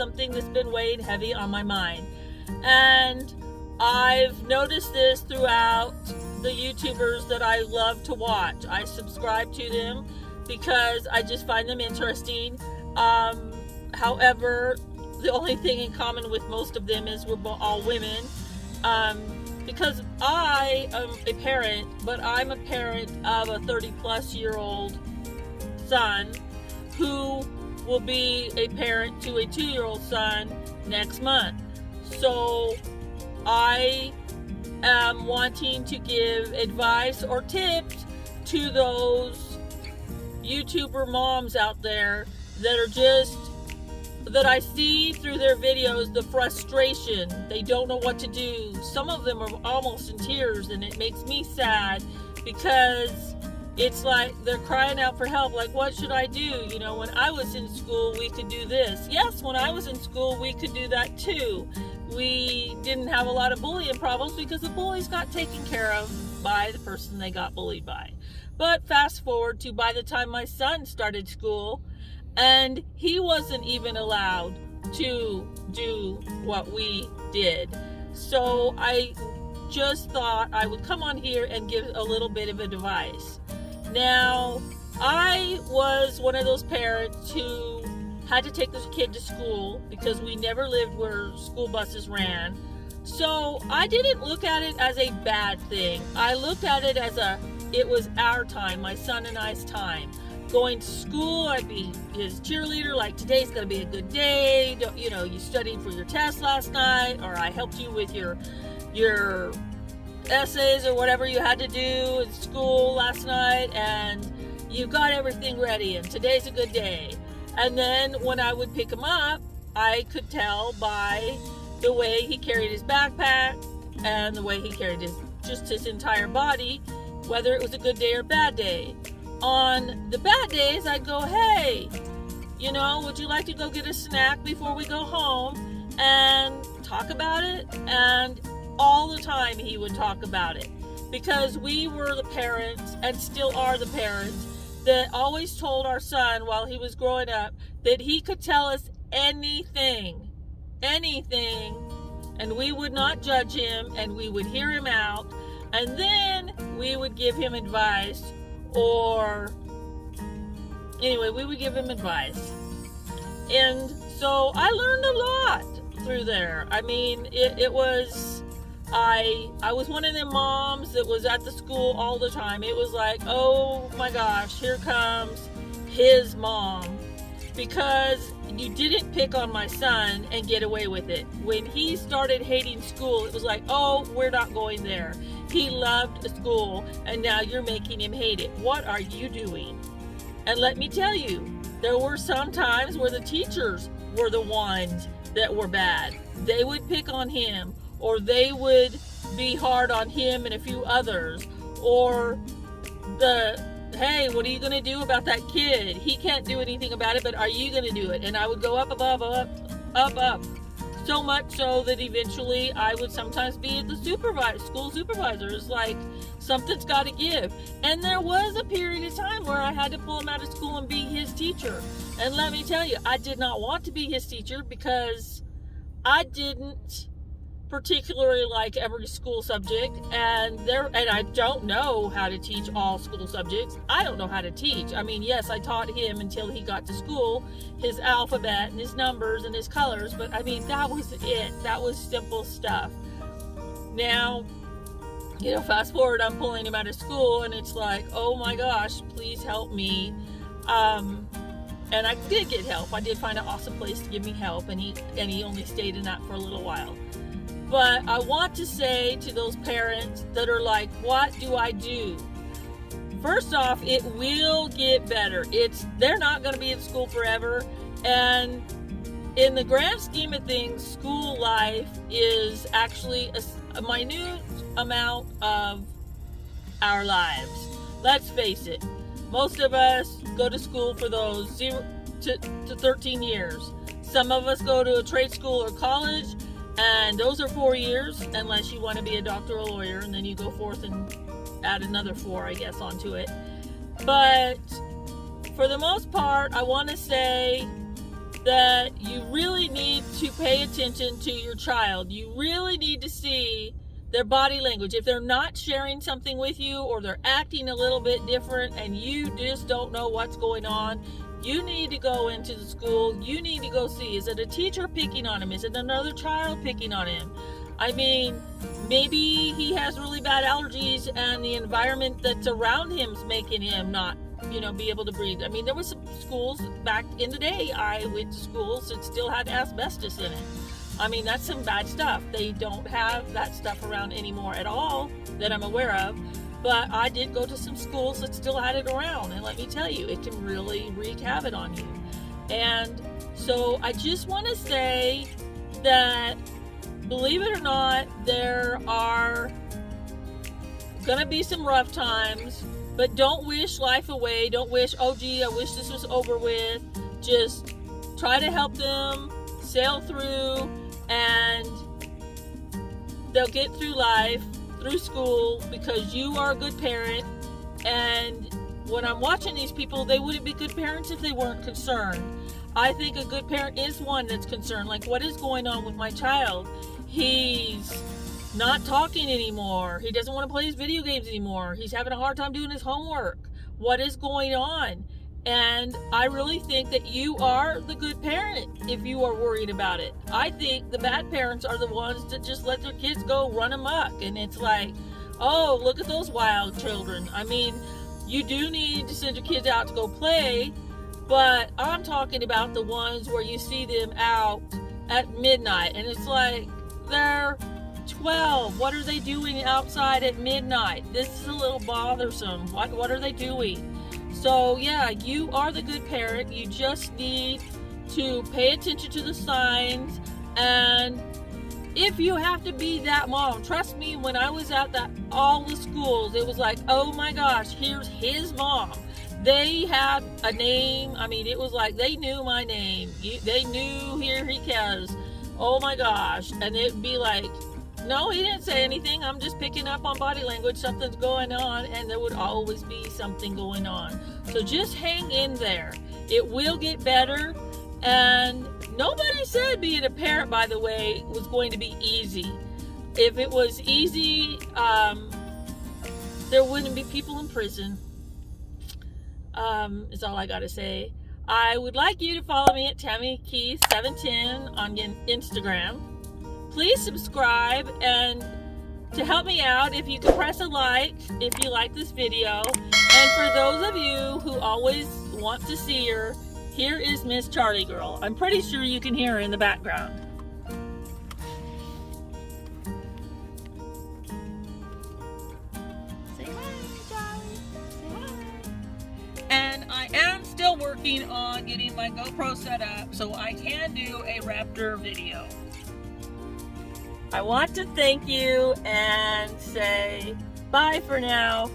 something that's been weighing heavy on my mind. And I've noticed this throughout the YouTubers that I love to watch. I subscribe to them because I just find them interesting. However, the only thing in common with most of them is we're all women. Because I am a parent, but I'm a parent of a 30-plus-year-old son who will be a parent to a 2-year-old son next month. So I am wanting to give advice or tips to those YouTuber moms out there that are just, that I see through their videos, the frustration. They don't know what to do. Some of them are almost in tears, and it makes me sad because it's like they're crying out for help. Like, what should I do? You know, when I was in school, we could do this. Yes, when I was in school, we could do that too. We didn't have a lot of bullying problems because the bullies got taken care of by the person they got bullied by. But fast forward to by the time my son started school, and he wasn't even allowed to do what we did. So I just thought I would come on here and give a little bit of advice. Now, I was one of those parents who had to take this kid to school because we never lived where school buses ran. So I didn't look at it as a bad thing. I looked at it as it was our time, my son and I's time. Going to school, I'd be his cheerleader, like today's going to be a good day. You know, you studied for your test last night, or I helped you with your essays or whatever you had to do in school last night, and you got everything ready, and today's a good day. And then when I would pick him up, I could tell by the way he carried his backpack and the way he carried his entire body, whether it was a good day or a bad day. On the bad days, I'd go, hey, you know, would you like to go get a snack before we go home and talk about it? And all the time he would talk about it, because we were the parents and still are the parents that always told our son while he was growing up that he could tell us anything, and we would not judge him, and we would hear him out, and then we would give him advice. Or anyway, we would give him advice. And so I learned a lot through there. I mean, it was, I was one of them moms that was at the school all the time. It was like, oh my gosh, here comes his mom. Because you didn't pick on my son and get away with it. When he started hating school, it was like, oh, we're not going there. He loved school, and now you're making him hate it. What are you doing? And let me tell you, there were some times where the teachers were the ones that were bad. They would pick on him, or they would be hard on him and a few others. Or hey, what are you going to do about that kid? He can't do anything about it, but are you going to do it? And I would go up, up. So much so that eventually I would sometimes be the school supervisor. It's like, something's got to give. And there was a period of time where I had to pull him out of school and be his teacher. And let me tell you, I did not want to be his teacher because I didn't particularly like every school subject, and I don't know how to teach all school subjects. I don't know how to teach. I mean, yes, I taught him until he got to school, his alphabet and his numbers and his colors, but I mean, that was it. That was simple stuff. Now, you know, fast forward, I'm pulling him out of school, and it's like, oh my gosh, please help me. And I did get help. I did find an awesome place to give me help, and he only stayed in that for a little while. But I want to say to those parents that are like, what do I do? First off, it will get better. They're not going to be in school forever. And in the grand scheme of things, school life is actually a minute amount of our lives. Let's face it. Most of us go to school for those 0 to 13 years. Some of us go to a trade school or college, and those are 4 years, unless you want to be a doctor or lawyer, and then you go forth and add another 4, I guess, onto it. But for the most part, I want to say that you really need to pay attention to your child. You really need to see their body language. If they're not sharing something with you, or they're acting a little bit different and you just don't know what's going on, you need to go into the school. You need to go see, is it a teacher picking on him? Is it another child picking on him? I mean, maybe he has really bad allergies and the environment that's around him is making him not, be able to breathe. I mean, there was some schools back in the day, I went to schools that still had asbestos in it. I mean, that's some bad stuff. They don't have that stuff around anymore at all that I'm aware of. But I did go to some schools that still had it around. And let me tell you, it can really wreak havoc on you. And so I just want to say that, believe it or not, there are going to be some rough times. But don't wish life away. Don't wish, oh gee, I wish this was over with. Just try to help them sail through, and they'll get through life, through school, because you are a good parent. And when I'm watching these people, they wouldn't be good parents if they weren't concerned. I think a good parent is one that's concerned. Like, what is going on with my child? He's not talking anymore. He doesn't want to play his video games anymore. He's having a hard time doing his homework. What is going on? And I really think that you are the good parent if you are worried about it. I think the bad parents are the ones that just let their kids go run amok. And it's like, oh, look at those wild children. I mean, you do need to send your kids out to go play, but I'm talking about the ones where you see them out at midnight and it's like, they're 12. What are they doing outside at midnight? This is a little bothersome. What are they doing? So yeah, you are the good parent. You just need to pay attention to the signs. And if you have to be that mom, trust me, when I was at all the schools, it was like, oh my gosh, here's his mom. They had a name. I mean, it was like they knew my name. They knew, here he goes. Oh my gosh. And it'd be like, no, he didn't say anything. I'm just picking up on body language. Something's going on, and there would always be something going on. So just hang in there. It will get better. And nobody said being a parent, by the way, was going to be easy. If it was easy, there wouldn't be people in prison. Is all I got to say. I would like you to follow me at TammyKeith710 on Instagram. Please subscribe, and to help me out, if you could press a like if you like this video. And for those of you who always want to see her, here is Miss Charlie Girl. I'm pretty sure you can hear her in the background. Say hi, Charlie. Say hi. And I am still working on getting my GoPro set up so I can do a raptor video. I want to thank you and say bye for now.